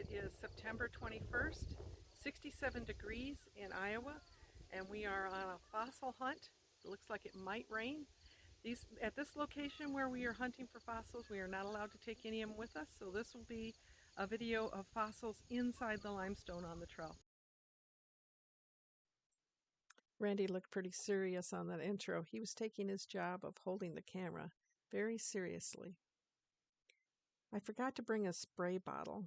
It is September 21st, 67 degrees in Iowa, and we are on a fossil hunt. It looks like it might rain. At this location where we are hunting for fossils, we are not allowed to take any of them with us, so this will be a video of fossils inside the limestone on the trail. Randy looked pretty serious on that intro. He was taking his job of holding the camera very seriously. I forgot to bring a spray bottle,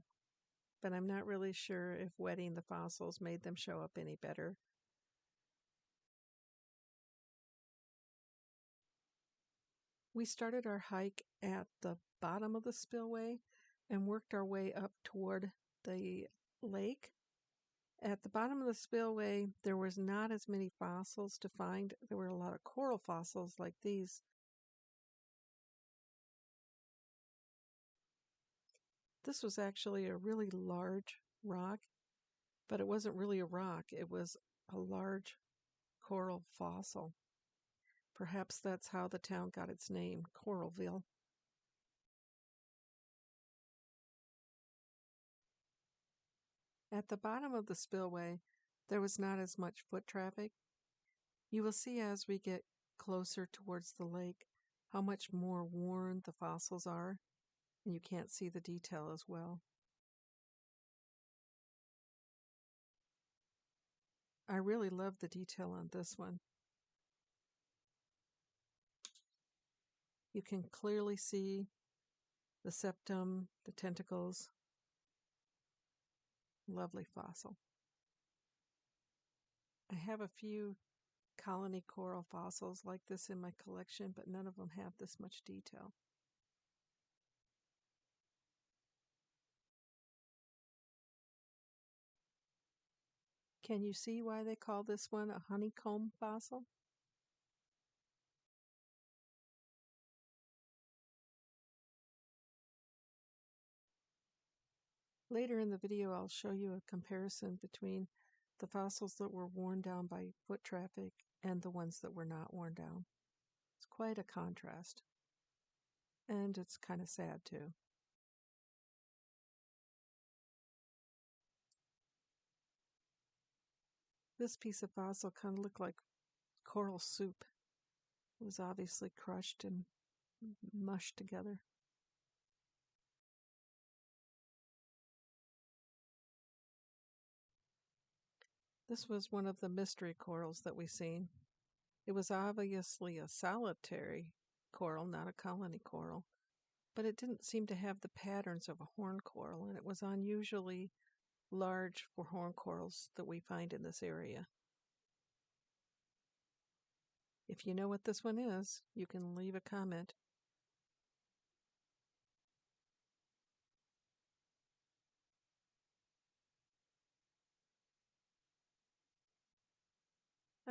but I'm not really sure if wetting the fossils made them show up any better. We started our hike at the bottom of the spillway and worked our way up toward the lake. At the bottom of the spillway, there was not as many fossils to find. There were a lot of coral fossils like these. This was actually a really large rock, but it wasn't really a rock. It was a large coral fossil. Perhaps that's how the town got its name, Coralville. At the bottom of the spillway, there was not as much foot traffic. You will see as we get closer towards the lake how much more worn the fossils are, and you can't see the detail as well. I really love the detail on this one. You can clearly see the septum, the tentacles. Lovely fossil. I have a few colony coral fossils like this in my collection, but none of them have this much detail. Can you see why they call this one a honeycomb fossil? Later in the video, I'll show you a comparison between the fossils that were worn down by foot traffic and the ones that were not worn down. It's quite a contrast. And it's kind of sad too. This piece of fossil kind of looked like coral soup. It was obviously crushed and mushed together. This was one of the mystery corals that we've seen. It was obviously a solitary coral, not a colony coral, but it didn't seem to have the patterns of a horn coral, and it was unusually large for horn corals that we find in this area. If you know what this one is, you can leave a comment.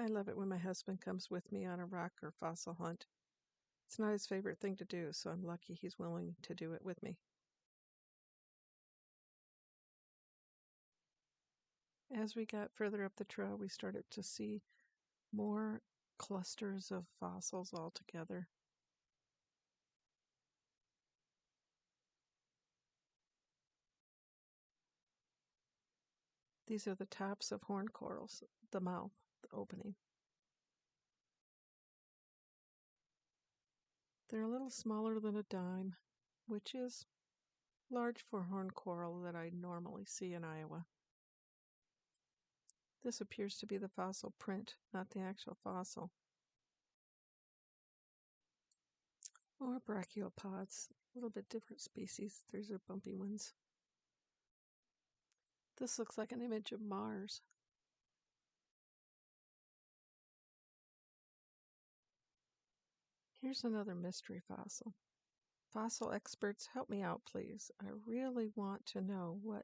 I love it when my husband comes with me on a rock or fossil hunt. It's not his favorite thing to do, so I'm lucky he's willing to do it with me. As we got further up the trail, we started to see more clusters of fossils all together. These are the tops of horn corals, the mouth, the opening. They're a little smaller than a dime, which is large for horn coral that I normally see in Iowa. This appears to be the fossil print, not the actual fossil. Or brachiopods, a little bit different species. These are bumpy ones. This looks like an image of Mars. Here's another mystery fossil. Fossil experts, help me out, please. I really want to know what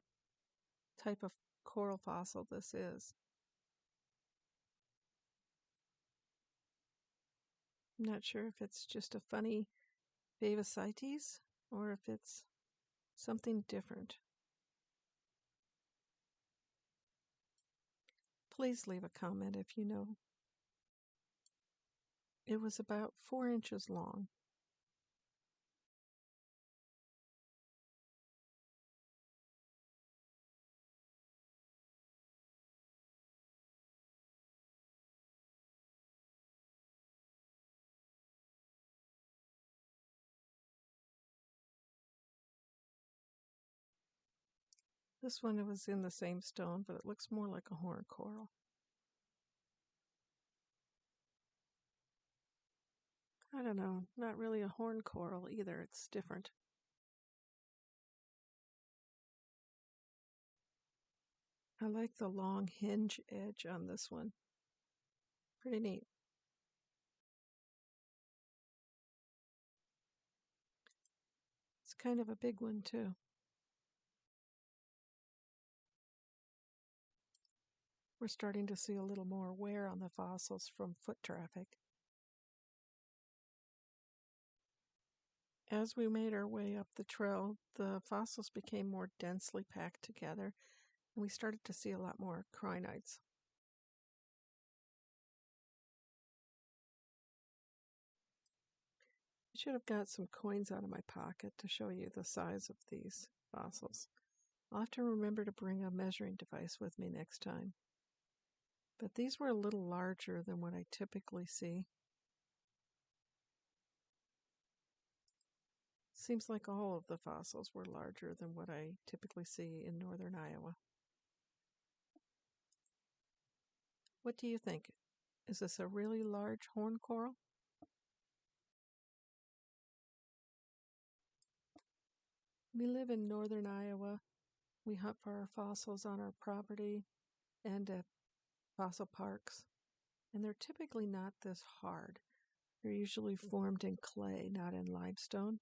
type of coral fossil this is. I'm not sure if it's just a funny Vivicites or if it's something different. Please leave a comment if you know. It was about 4 inches long. This one was in the same stone, but it looks more like a horn coral. I don't know, not really a horn coral either, it's different. I like the long hinge edge on this one. Pretty neat. It's kind of a big one too. We're starting to see a little more wear on the fossils from foot traffic. As we made our way up the trail, the fossils became more densely packed together, and we started to see a lot more crinoids. I should have got some coins out of my pocket to show you the size of these fossils. I'll have to remember to bring a measuring device with me next time. But these were a little larger than what I typically see. Seems like all of the fossils were larger than what I typically see in northern Iowa. What do you think? Is this a really large horn coral? We live in northern Iowa. We hunt for our fossils on our property and at fossil parks, and they're typically not this hard. They're usually formed in clay, not in limestone,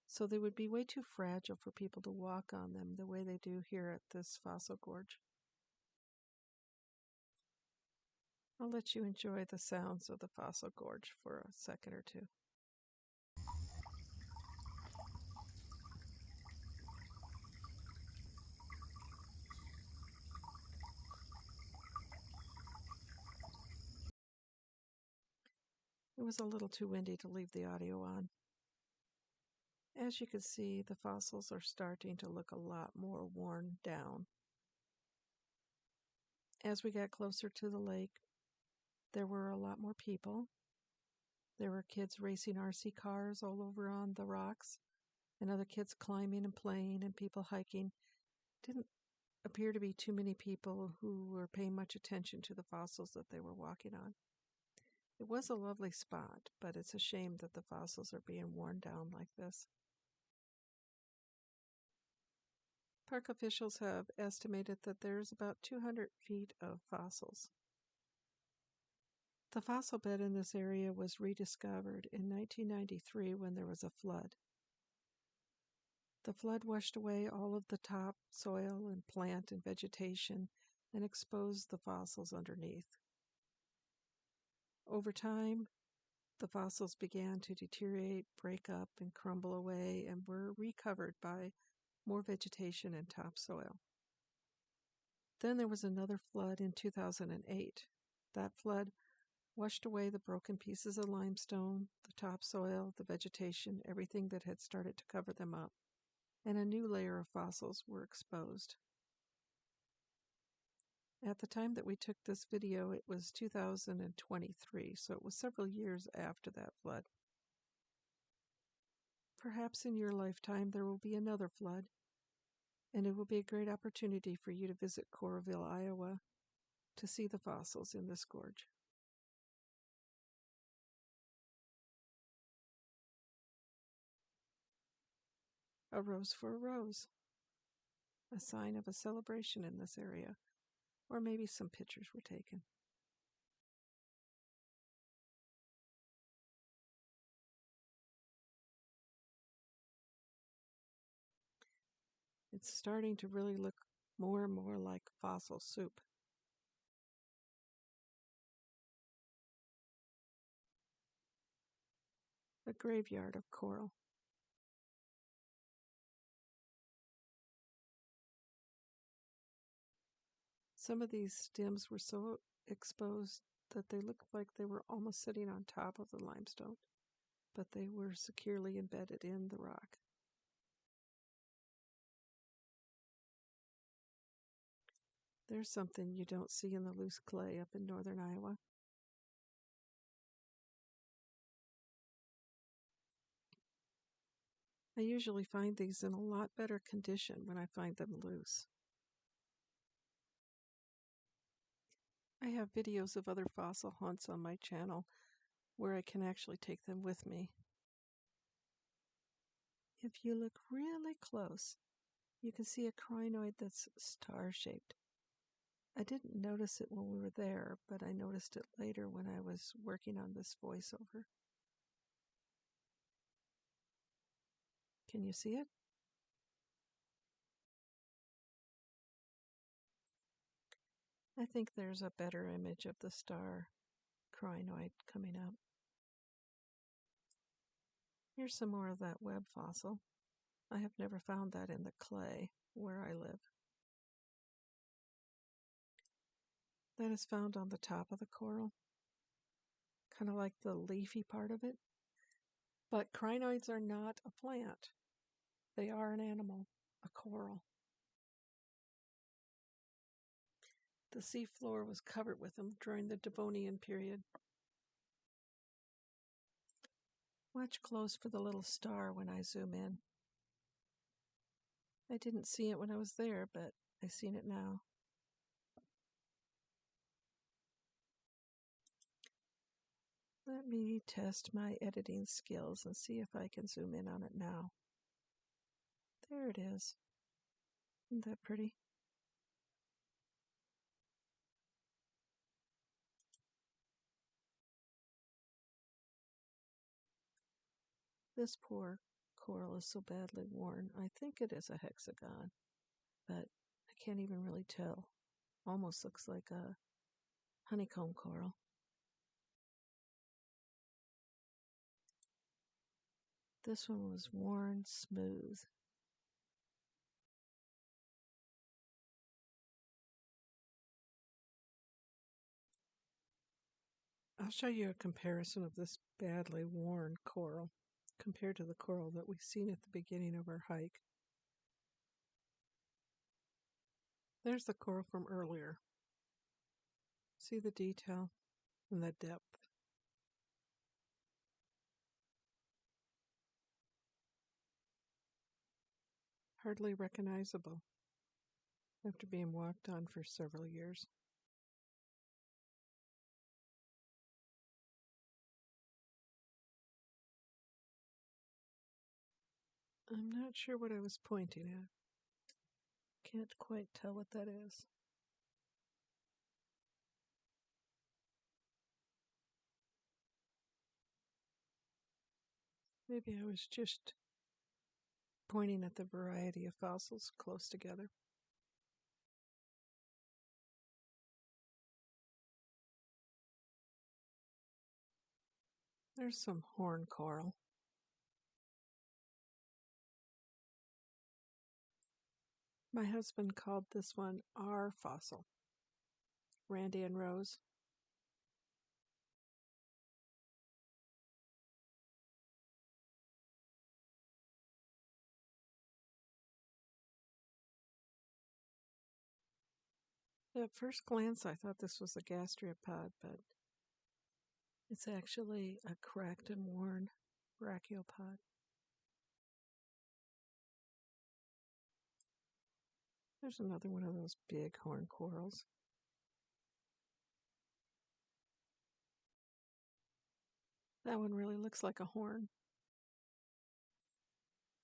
so they would be way too fragile for people to walk on them the way they do here at this fossil gorge. I'll let you enjoy the sounds of the fossil gorge for a second or two. It was a little too windy to leave the audio on. As you can see, the fossils are starting to look a lot more worn down. As we got closer to the lake, there were a lot more people. There were kids racing RC cars all over on the rocks, and other kids climbing and playing, and people hiking. Didn't appear to be too many people who were paying much attention to the fossils that they were walking on. It was a lovely spot, but it's a shame that the fossils are being worn down like this. Park officials have estimated that there's about 200 feet of fossils. The fossil bed in this area was rediscovered in 1993 when there was a flood. The flood washed away all of the top soil and plant and vegetation and exposed the fossils underneath. Over time, the fossils began to deteriorate, break up, and crumble away, and were recovered by more vegetation and topsoil. Then there was another flood in 2008. That flood washed away the broken pieces of limestone, the topsoil, the vegetation, everything that had started to cover them up, and a new layer of fossils were exposed. At the time that we took this video, it was 2023, so it was several years after that flood. Perhaps in your lifetime there will be another flood, and it will be a great opportunity for you to visit Coralville, Iowa, to see the fossils in this gorge. A rose for a rose, a sign of a celebration in this area, or maybe some pictures were taken. It's starting to really look more and more like fossil soup. A graveyard of coral. Some of these stems were so exposed that they looked like they were almost sitting on top of the limestone, but they were securely embedded in the rock. There's something you don't see in the loose clay up in northern Iowa. I usually find these in a lot better condition when I find them loose. I have videos of other fossil hunts on my channel where I can actually take them with me. If you look really close, you can see a crinoid that's star-shaped. I didn't notice it when we were there, but I noticed it later when I was working on this voiceover. Can you see it? I think there's a better image of the star crinoid coming up. Here's some more of that web fossil. I have never found that in the clay where I live. That is found on the top of the coral, kind of like the leafy part of it. But crinoids are not a plant. They are an animal, a coral. The seafloor was covered with them during the Devonian period. Watch close for the little star when I zoom in. I didn't see it when I was there, but I've seen it now. Let me test my editing skills and see if I can zoom in on it now. There it is. Isn't that pretty? This poor coral is so badly worn. I think it is a hexagon, but I can't even really tell. Almost looks like a honeycomb coral. This one was worn smooth. I'll show you a comparison of this badly worn coral compared to the coral that we've seen at the beginning of our hike. There's the coral from earlier. See the detail and the depth. Hardly recognizable after being walked on for several years. I'm not sure what I was pointing at. Can't quite tell what that is. Maybe I was just pointing at the variety of fossils close together. There's some horn coral. My husband called this one our fossil. Randy and Rose. At first glance, I thought this was a gasteropod, but it's actually a cracked and worn brachiopod. There's another one of those big horn corals. That one really looks like a horn.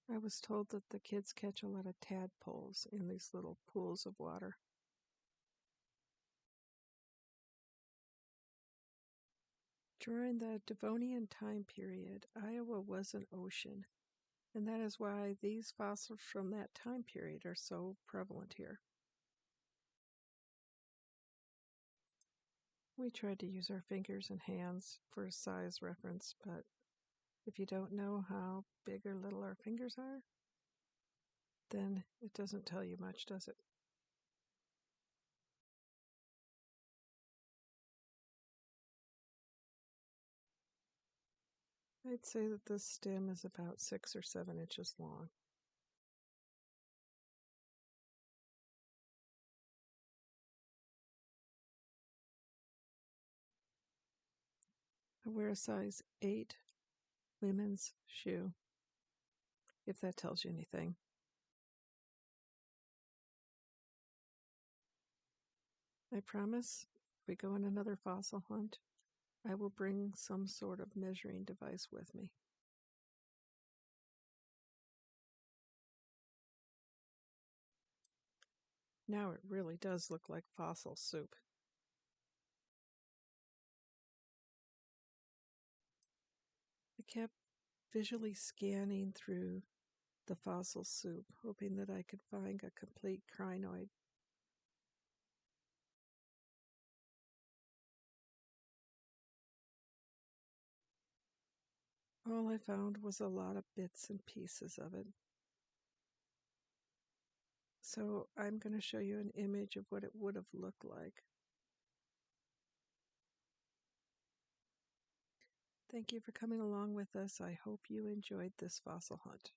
I was told that the kids catch a lot of tadpoles in these little pools of water. During the Devonian time period, Iowa was an ocean, and that is why these fossils from that time period are so prevalent here. We tried to use our fingers and hands for a size reference, but if you don't know how big or little our fingers are, then it doesn't tell you much, does it? I'd say that this stem is about 6 or 7 inches long. I wear a size 8 women's shoe, if that tells you anything. I promise If we go on another fossil hunt, I will bring some sort of measuring device with me. Now it really does look like fossil soup. I kept visually scanning through the fossil soup, hoping that I could find a complete crinoid. All I found was a lot of bits and pieces of it. So I'm going to show you an image of what it would have looked like. Thank you for coming along with us. I hope you enjoyed this fossil hunt.